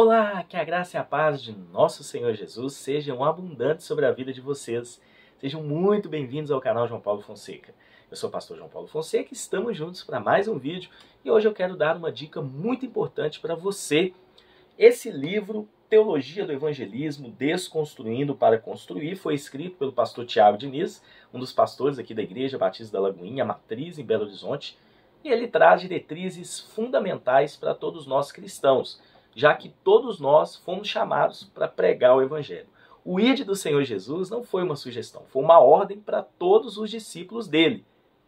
Olá, que a graça e a paz de nosso Senhor Jesus sejam abundantes sobre a vida de vocês. Sejam muito bem-vindos ao canal João Paulo Fonseca. Eu sou o pastor João Paulo Fonseca e estamos juntos para mais um vídeo. E hoje eu quero dar uma dica muito importante para você. Esse livro, Teologia do Evangelismo, Desconstruindo para Construir, foi escrito pelo pastor Tiago Diniz, um dos pastores aqui da Igreja Batista da Lagoinha, Matriz, em Belo Horizonte. E ele traz diretrizes fundamentais para todos nós cristãos, já que todos nós fomos chamados para pregar o Evangelho. O ID do Senhor Jesus não foi uma sugestão, foi uma ordem para todos os discípulos dele.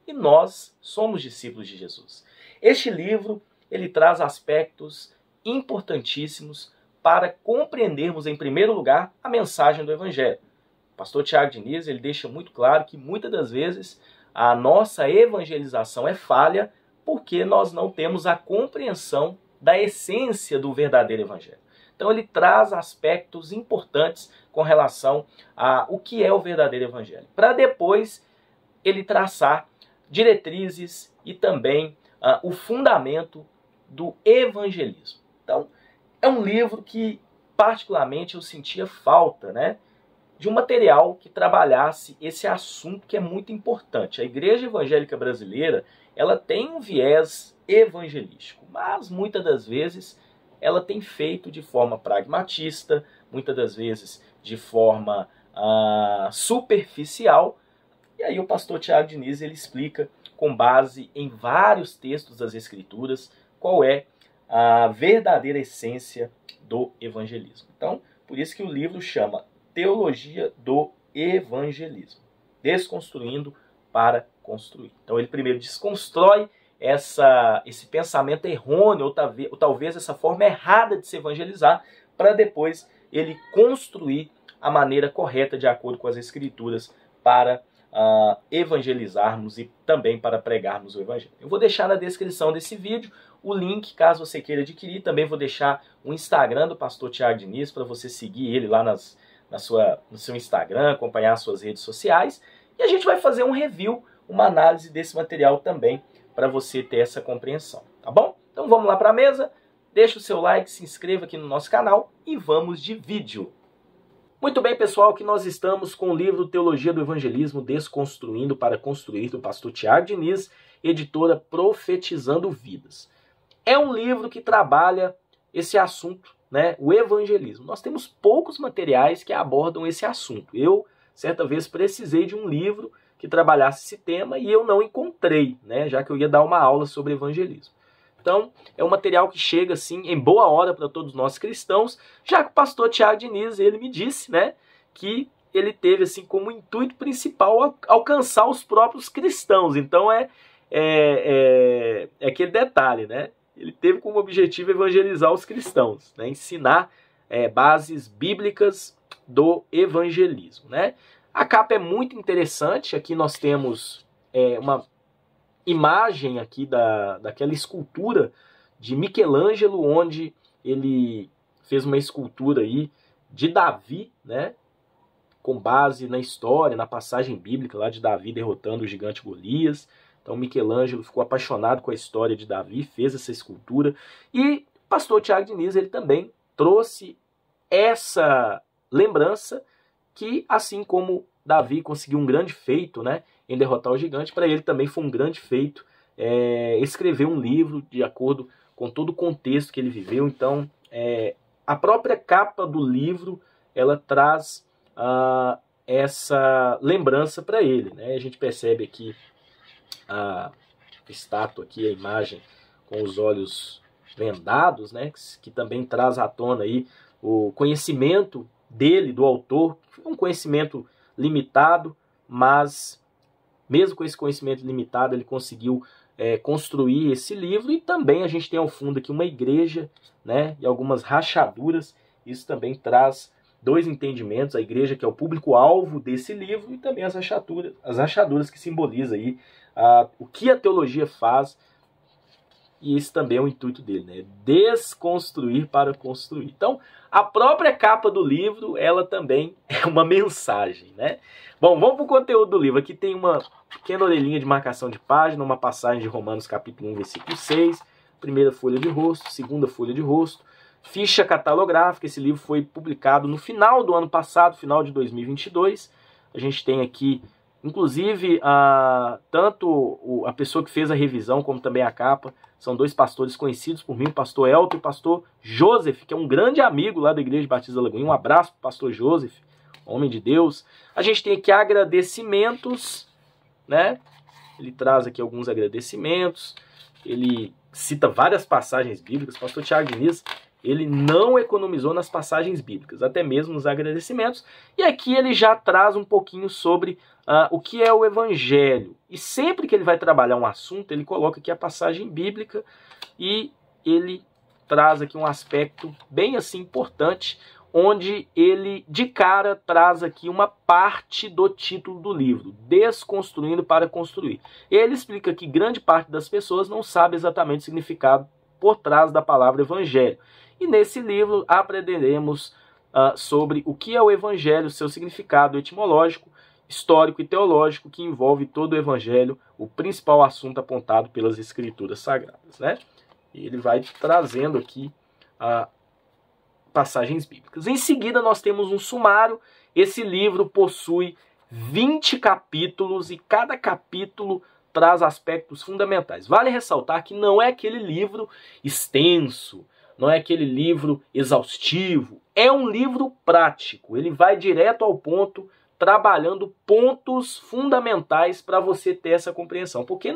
E nós somos discípulos de Jesus. Este livro, ele traz aspectos importantíssimos para compreendermos, em primeiro lugar, a mensagem do Evangelho. O pastor Tiago Diniz, ele deixa muito claro que muitas das vezes a nossa evangelização é falha porque nós não temos a compreensão da essência do verdadeiro evangelho. Então ele traz aspectos importantes com relação a o que é o verdadeiro evangelho, para depois ele traçar diretrizes e também o fundamento do evangelismo. Então é um livro que particularmente eu sentia falta, de um material que trabalhasse esse assunto que é muito importante. A Igreja Evangélica Brasileira, ela tem um viés evangelístico, mas muitas das vezes ela tem feito de forma pragmatista, muitas das vezes de forma superficial. E aí o pastor Tiago Diniz, ele explica com base em vários textos das Escrituras qual é a verdadeira essência do evangelismo. Então, por isso que o livro chama Teologia do Evangelismo, Desconstruindo para Construir. Então ele primeiro desconstrói esse pensamento errôneo, ou talvez essa forma errada de se evangelizar, para depois ele construir a maneira correta de acordo com as Escrituras para evangelizarmos e também para pregarmos o Evangelho. Eu vou deixar na descrição desse vídeo o link, caso você queira adquirir. Também vou deixar o Instagram do pastor Tiago Diniz para você seguir ele lá no seu Instagram, acompanhar suas redes sociais. E a gente vai fazer um review, uma análise desse material também, para você ter essa compreensão, tá bom? Então vamos lá para a mesa, deixa o seu like, se inscreva aqui no nosso canal e vamos de vídeo. Muito bem, pessoal, que nós estamos com o livro Teologia do Evangelismo, Desconstruindo para Construir, do pastor Tiago Diniz, editora Profetizando Vidas. É um livro que trabalha esse assunto, o evangelismo. Nós temos poucos materiais que abordam esse assunto. Eu, certa vez, precisei de um livro que trabalhasse esse tema e eu não encontrei, já que eu ia dar uma aula sobre evangelismo. Então, é um material que chega assim em boa hora para todos nós cristãos, já que o pastor Tiago Diniz, ele me disse, que ele teve assim como intuito principal alcançar os próprios cristãos. Então é aquele detalhe, Ele teve como objetivo evangelizar os cristãos, ensinar bases bíblicas do evangelismo, A capa é muito interessante. Aqui nós temos uma imagem aqui daquela escultura de Michelangelo, onde ele fez uma escultura aí de Davi, com base na história, na passagem bíblica lá de Davi derrotando o gigante Golias. Então Michelangelo ficou apaixonado com a história de Davi, fez essa escultura. E o pastor Tiago Diniz, ele também trouxe essa lembrança que, assim como Davi conseguiu um grande feito, em derrotar o gigante, para ele também foi um grande feito escrever um livro de acordo com todo o contexto que ele viveu. Então, a própria capa do livro, ela traz essa lembrança para ele. A gente percebe aqui a estátua, aqui, a imagem com os olhos vendados, que também traz à tona aí o conhecimento dele, do autor, um conhecimento limitado, mas mesmo com esse conhecimento limitado, ele conseguiu construir esse livro. E também a gente tem ao fundo aqui uma igreja, e algumas rachaduras. Isso também traz dois entendimentos: a igreja, que é o público-alvo desse livro, e também as rachaduras que simbolizam aí o que a teologia faz. E esse também é o intuito dele, desconstruir para construir. Então, a própria capa do livro, ela também é uma mensagem, Bom, vamos para o conteúdo do livro. Aqui tem uma pequena orelhinha de marcação de página, uma passagem de Romanos capítulo 1, versículo 6, primeira folha de rosto, segunda folha de rosto, ficha catalográfica. Esse livro foi publicado no final do ano passado, final de 2022. A gente tem aqui, inclusive, tanto a pessoa que fez a revisão, como também a capa, são dois pastores conhecidos por mim, o pastor Elton e o pastor Joseph, que é um grande amigo lá da Igreja Batista da Lagoinha. Um abraço para o pastor Joseph, homem de Deus. A gente tem aqui agradecimentos, né? Ele traz aqui alguns agradecimentos, ele cita várias passagens bíblicas. O pastor Tiago Diniz, ele não economizou nas passagens bíblicas, até mesmo nos agradecimentos. E aqui ele já traz um pouquinho sobre o que é o Evangelho. E sempre que ele vai trabalhar um assunto, ele coloca aqui a passagem bíblica e ele traz aqui um aspecto bem assim importante, onde ele de cara traz aqui uma parte do título do livro, Desconstruindo para Construir. Ele explica que grande parte das pessoas não sabe exatamente o significado por trás da palavra Evangelho. E nesse livro aprenderemos sobre o que é o Evangelho, seu significado etimológico, histórico e teológico, que envolve todo o Evangelho, o principal assunto apontado pelas Escrituras Sagradas, né? E ele vai trazendo aqui passagens bíblicas. Em seguida, nós temos um sumário. Esse livro possui 20 capítulos e cada capítulo traz aspectos fundamentais. Vale ressaltar que não é aquele livro extenso, não é aquele livro exaustivo, é um livro prático. Ele vai direto ao ponto, trabalhando pontos fundamentais para você ter essa compreensão. Porque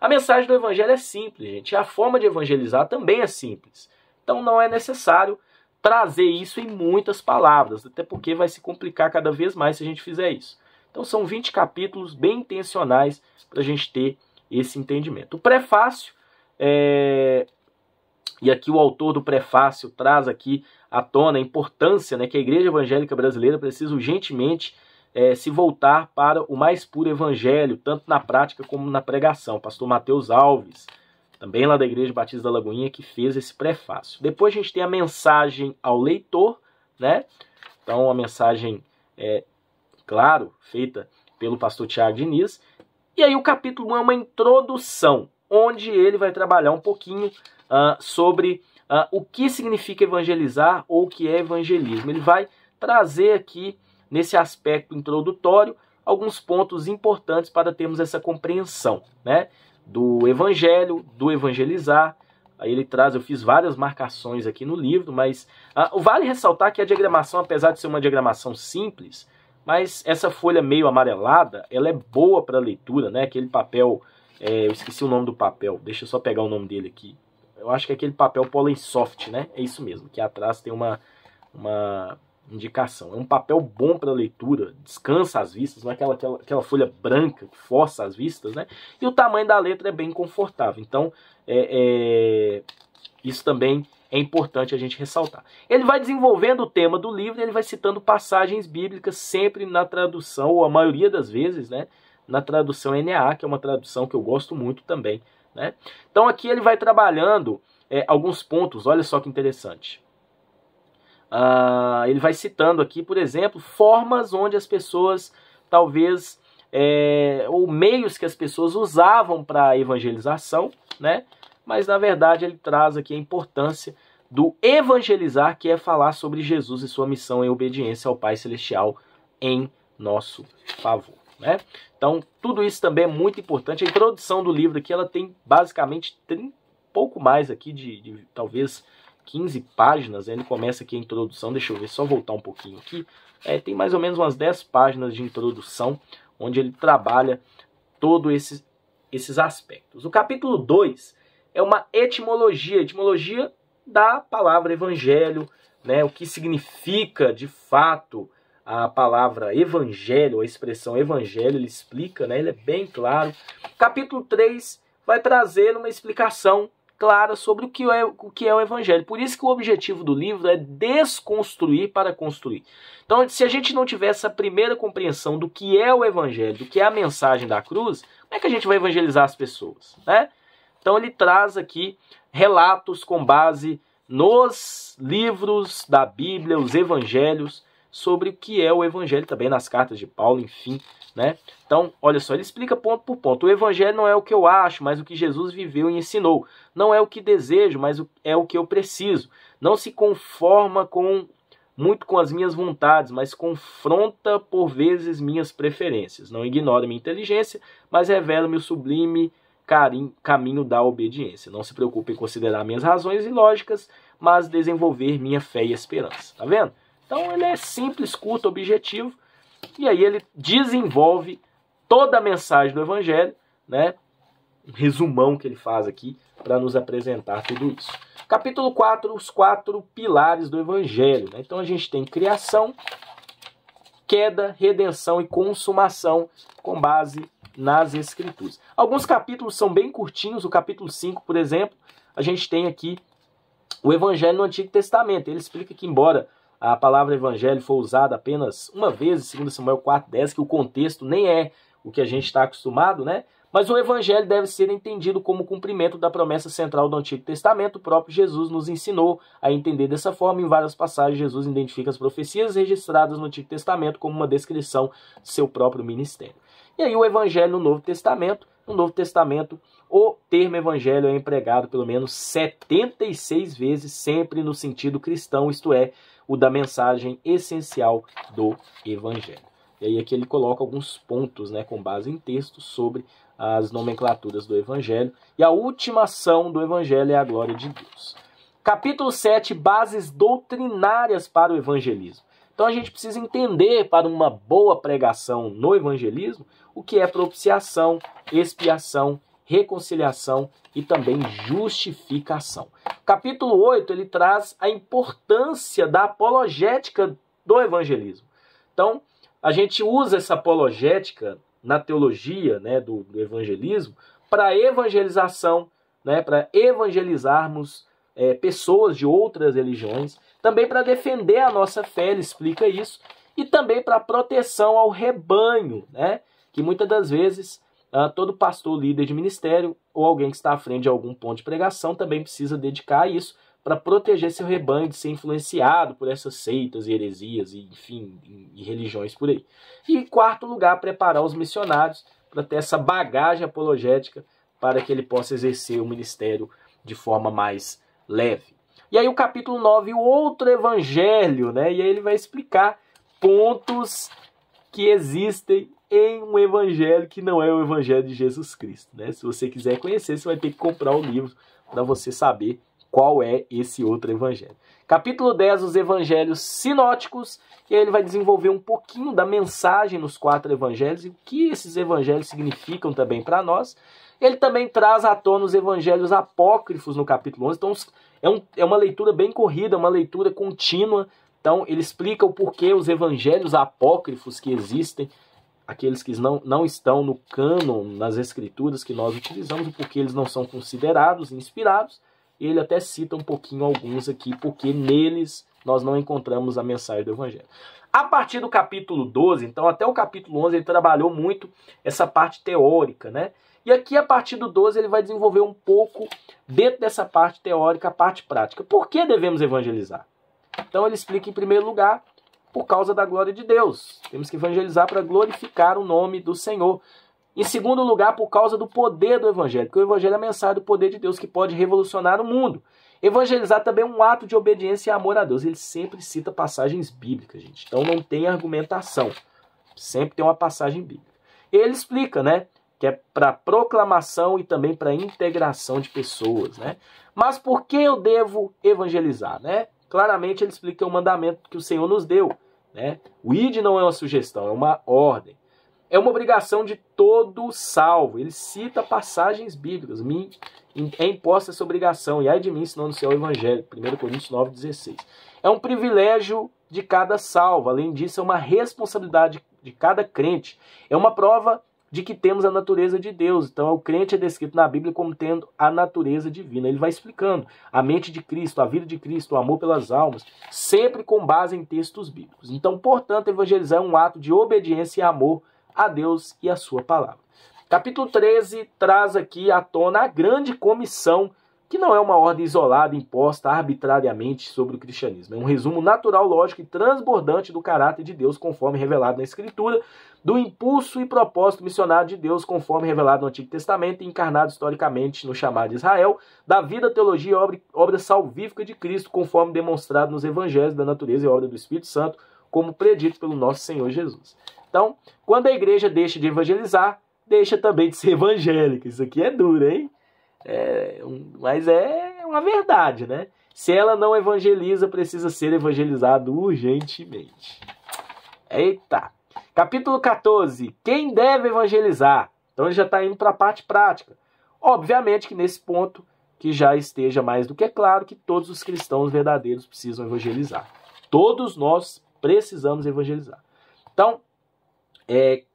a mensagem do Evangelho é simples, gente. A forma de evangelizar também é simples. Então não é necessário trazer isso em muitas palavras, até porque vai se complicar cada vez mais se a gente fizer isso. Então são 20 capítulos bem intencionais para a gente ter esse entendimento. O prefácio, e aqui o autor do prefácio traz aqui à tona a importância, né, que a Igreja Evangélica Brasileira precisa urgentemente se voltar para o mais puro Evangelho, tanto na prática como na pregação. Pastor Mateus Alves, também lá da Igreja Batista da Lagoinha, que fez esse prefácio. Depois a gente tem a mensagem ao leitor, né? Então a mensagem, claro, feita pelo pastor Tiago Diniz. E aí o capítulo 1 é uma introdução, onde ele vai trabalhar um pouquinho sobre o que significa evangelizar ou o que é evangelismo. Ele vai trazer aqui, nesse aspecto introdutório, alguns pontos importantes para termos essa compreensão, né, do evangelho, do evangelizar. Aí ele traz, eu fiz várias marcações aqui no livro, mas vale ressaltar que a diagramação, apesar de ser uma diagramação simples, mas essa folha meio amarelada, ela é boa para leitura, né? Aquele papel, eu esqueci o nome do papel, deixa eu só pegar o nome dele aqui. Eu acho que é aquele papel Polysoft, né? É isso mesmo, que atrás tem uma indicação. É um papel bom para leitura, descansa as vistas, não é aquela folha branca que força as vistas, né? E o tamanho da letra é bem confortável. Então, isso também é importante a gente ressaltar. Ele vai desenvolvendo o tema do livro, ele vai citando passagens bíblicas sempre na tradução, ou a maioria das vezes, né, na tradução NAA, que é uma tradução que eu gosto muito também, né? Então aqui ele vai trabalhando alguns pontos, olha só que interessante. Ele vai citando aqui, por exemplo, formas onde as pessoas, talvez, ou meios que as pessoas usavam para a evangelização, né? Mas, na verdade, ele traz aqui a importância do evangelizar, que é falar sobre Jesus e sua missão em obediência ao Pai Celestial em nosso favor, né? Então, tudo isso também é muito importante. A introdução do livro aqui, ela tem basicamente pouco mais aqui de talvez 15 páginas. Ele começa aqui a introdução, deixa eu ver, só voltar um pouquinho aqui. Tem mais ou menos umas 10 páginas de introdução, onde ele trabalha todos esses aspectos. O capítulo 2 é uma etimologia da palavra evangelho, né? O que significa de fato a palavra evangelho, a expressão evangelho, ele explica, né? Ele é bem claro. Capítulo 3 vai trazer uma explicação clara sobre o que é o evangelho. Por isso que o objetivo do livro é desconstruir para construir. Então, se a gente não tiver essa primeira compreensão do que é o evangelho, do que é a mensagem da cruz, como é que a gente vai evangelizar as pessoas, né? Então ele traz aqui relatos com base nos livros da Bíblia, os evangelhos, sobre o que é o evangelho, também nas cartas de Paulo, enfim, né? Então, olha só, ele explica ponto por ponto. O evangelho não é o que eu acho, mas o que Jesus viveu e ensinou. Não é o que desejo, mas é o que eu preciso. não se conforma muito com as minhas vontades, mas confronta por vezes minhas preferências. Não ignora minha inteligência, mas revela-me o sublime caminho da obediência. Não se preocupe em considerar minhas razões ilógicas, mas desenvolver minha fé e esperança. Tá vendo? Então ele é simples, curto, objetivo, e aí ele desenvolve toda a mensagem do Evangelho, né? Um resumão que ele faz aqui para nos apresentar tudo isso. Capítulo 4, os 4 pilares do Evangelho, né? Então a gente tem criação, queda, redenção e consumação com base nas Escrituras. Alguns capítulos são bem curtinhos. O capítulo 5, por exemplo, a gente tem aqui o Evangelho no Antigo Testamento. Ele explica que, embora a palavra Evangelho foi usada apenas uma vez, em 2 Samuel 4:10, que o contexto nem é o que a gente está acostumado, né? Mas o Evangelho deve ser entendido como cumprimento da promessa central do Antigo Testamento. O próprio Jesus nos ensinou a entender dessa forma. Em várias passagens, Jesus identifica as profecias registradas no Antigo Testamento como uma descrição de seu próprio ministério. E aí o Evangelho no Novo Testamento. No Novo Testamento, o termo Evangelho é empregado pelo menos 76 vezes, sempre no sentido cristão, isto é, o da mensagem essencial do Evangelho. E aí aqui ele coloca alguns pontos, né, com base em textos sobre as nomenclaturas do Evangelho. E a última ação do Evangelho é a glória de Deus. Capítulo 7, bases doutrinárias para o evangelismo. Então a gente precisa entender, para uma boa pregação no evangelismo, o que é propiciação, expiação, reconciliação e também justificação. Capítulo 8, ele traz a importância da apologética do evangelismo. Então, a gente usa essa apologética na teologia, né, do evangelismo para evangelização, né, para evangelizarmos pessoas de outras religiões, também para defender a nossa fé, ele explica isso, e também para proteção ao rebanho, né, que muitas das vezes todo pastor, líder de ministério ou alguém que está à frente de algum ponto de pregação também precisa dedicar a isso para proteger seu rebanho de ser influenciado por essas seitas e heresias, e, enfim, e religiões por aí. E, em quarto lugar, preparar os missionários para ter essa bagagem apologética para que ele possa exercer o ministério de forma mais leve. E aí o capítulo 9, o outro evangelho, né? E aí ele vai explicar pontos que existem em um evangelho que não é o evangelho de Jesus Cristo, né? Se você quiser conhecer, você vai ter que comprar o livro para você saber qual é esse outro evangelho. Capítulo 10, os evangelhos sinóticos, e aí ele vai desenvolver um pouquinho da mensagem nos 4 evangelhos e o que esses evangelhos significam também para nós. Ele também traz à tona os evangelhos apócrifos no capítulo 11. Então é uma leitura bem corrida, uma leitura contínua. Então ele explica o porquê os evangelhos apócrifos que existem, aqueles que não estão no cânon, nas escrituras que nós utilizamos, o porquê eles não são considerados inspirados. Ele até cita um pouquinho alguns aqui, porque neles nós não encontramos a mensagem do Evangelho. A partir do capítulo 12, então até o capítulo 11, ele trabalhou muito essa parte teórica, né? E aqui, a partir do 12, ele vai desenvolver um pouco, dentro dessa parte teórica, a parte prática. Por que devemos evangelizar? Então ele explica, em primeiro lugar, por causa da glória de Deus. Temos que evangelizar para glorificar o nome do Senhor. Em segundo lugar, por causa do poder do Evangelho, porque o Evangelho é a mensagem do poder de Deus que pode revolucionar o mundo. Evangelizar também é um ato de obediência e amor a Deus. Ele sempre cita passagens bíblicas, gente. Então não tem argumentação. Sempre tem uma passagem bíblica. E ele explica, né, que é para proclamação e também para integração de pessoas, né? Mas por que eu devo evangelizar, né? Claramente ele explica que é um mandamento que o Senhor nos deu, né? O id não é uma sugestão, é uma ordem. É uma obrigação de todo salvo. Ele cita passagens bíblicas. É imposta essa obrigação. E ai de mim, se não anunciar o Evangelho. 1 Coríntios 9,16. É um privilégio de cada salvo. Além disso, é uma responsabilidade de cada crente. É uma prova de que temos a natureza de Deus. Então, o crente é descrito na Bíblia como tendo a natureza divina. Ele vai explicando a mente de Cristo, a vida de Cristo, o amor pelas almas, sempre com base em textos bíblicos. Então, portanto, evangelizar é um ato de obediência e amor a Deus e a sua palavra. Capítulo 13 traz aqui à tona a grande comissão que não é uma ordem isolada, imposta arbitrariamente sobre o cristianismo. É um resumo natural, lógico e transbordante do caráter de Deus, conforme revelado na Escritura, do impulso e propósito missionário de Deus, conforme revelado no Antigo Testamento e encarnado historicamente no chamado Israel, da vida, teologia e obra salvífica de Cristo, conforme demonstrado nos evangelhos da natureza e obra do Espírito Santo, como predito pelo nosso Senhor Jesus. Então, quando a igreja deixa de evangelizar, deixa também de ser evangélica. Isso aqui é duro, hein? Mas é uma verdade, né? Se ela não evangeliza, precisa ser evangelizado urgentemente. Eita! Capítulo 14. Quem deve evangelizar? Então ele já está indo para a parte prática. Obviamente que nesse ponto, que já esteja mais do que claro que todos os cristãos verdadeiros precisam evangelizar. Todos nós precisamos evangelizar. Então,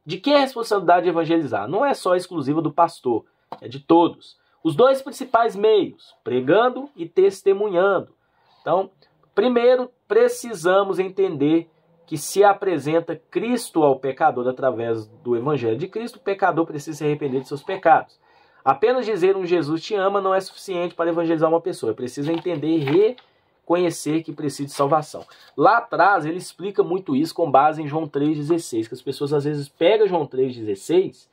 de quem é a responsabilidade de evangelizar? Não é só exclusiva do pastor, é de todos. Os dois principais meios, pregando e testemunhando. Então, primeiro, precisamos entender que se apresenta Cristo ao pecador através do Evangelho de Cristo, o pecador precisa se arrepender de seus pecados. Apenas dizer um Jesus te ama não é suficiente para evangelizar uma pessoa. É preciso entender e reconhecer que precisa de salvação. Lá atrás, ele explica muito isso com base em João 3,16, que as pessoas às vezes pegam João 3,16,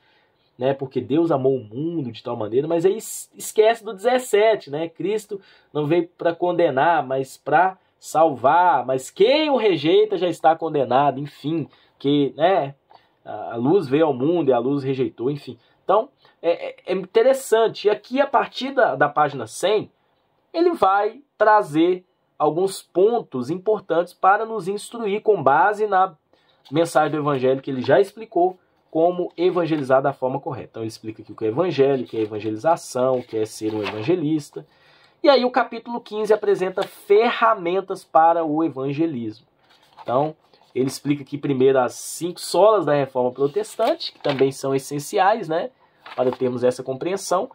né, porque Deus amou o mundo de tal maneira, mas aí esquece do 17, né? Cristo não veio para condenar, mas para salvar, mas quem o rejeita já está condenado, enfim, que, né, a luz veio ao mundo e a luz rejeitou, enfim. Então, é interessante. E aqui, a partir da página 100, ele vai trazer alguns pontos importantes para nos instruir com base na mensagem do Evangelho que ele já explicou, como evangelizar da forma correta. Então ele explica aqui o que é evangelho, o que é evangelização, o que é ser um evangelista. E aí o capítulo 15 apresenta ferramentas para o evangelismo. Então ele explica aqui primeiro as 5 solas da Reforma Protestante, que também são essenciais, né, para termos essa compreensão.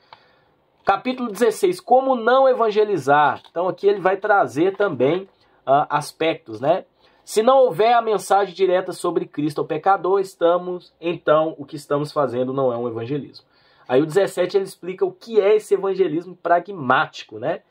Capítulo 16, como não evangelizar. Então aqui ele vai trazer também aspectos, né? Se não houver a mensagem direta sobre Cristo ao pecador, então o que estamos fazendo não é um evangelismo. Aí o 17 ele explica o que é esse evangelismo pragmático, né?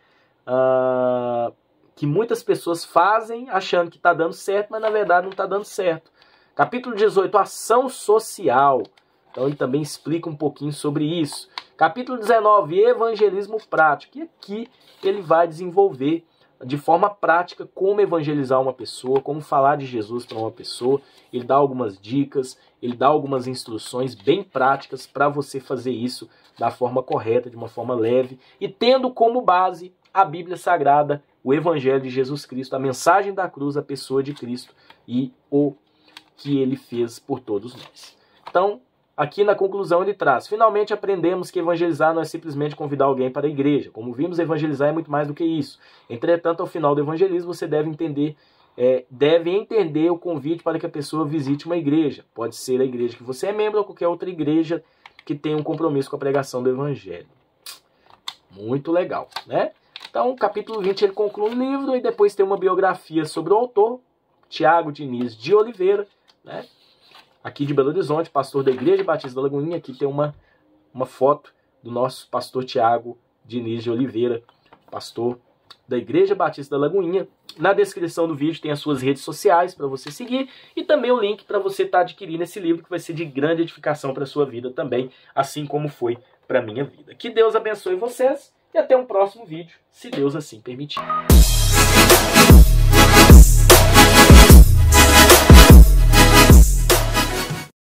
Que muitas pessoas fazem achando que está dando certo, mas na verdade não está dando certo. Capítulo 18, ação social. Então ele também explica um pouquinho sobre isso. Capítulo 19, evangelismo prático. E aqui ele vai desenvolver de forma prática como evangelizar uma pessoa, como falar de Jesus para uma pessoa. Ele dá algumas dicas, ele dá algumas instruções bem práticas para você fazer isso da forma correta, de uma forma leve, e tendo como base a Bíblia Sagrada, o Evangelho de Jesus Cristo, a mensagem da cruz, a pessoa de Cristo e o que ele fez por todos nós. Então, aqui na conclusão ele traz: finalmente aprendemos que evangelizar não é simplesmente convidar alguém para a igreja. Como vimos, evangelizar é muito mais do que isso. Entretanto, ao final do evangelismo, você deve entender o convite para que a pessoa visite uma igreja. Pode ser a igreja que você é membro ou qualquer outra igreja que tenha um compromisso com a pregação do evangelho. Muito legal, né? Então, capítulo 20 ele conclui o livro e depois tem uma biografia sobre o autor, Tiago Diniz de Oliveira, né? Aqui de Belo Horizonte, pastor da Igreja Batista da Lagoinha. Aqui tem uma foto do nosso pastor Tiago Diniz de Oliveira, pastor da Igreja Batista da Lagoinha. Na descrição do vídeo tem as suas redes sociais para você seguir e também o link para você estar adquirindo esse livro, que vai ser de grande edificação para a sua vida também, assim como foi para a minha vida. Que Deus abençoe vocês e até um próximo vídeo, se Deus assim permitir.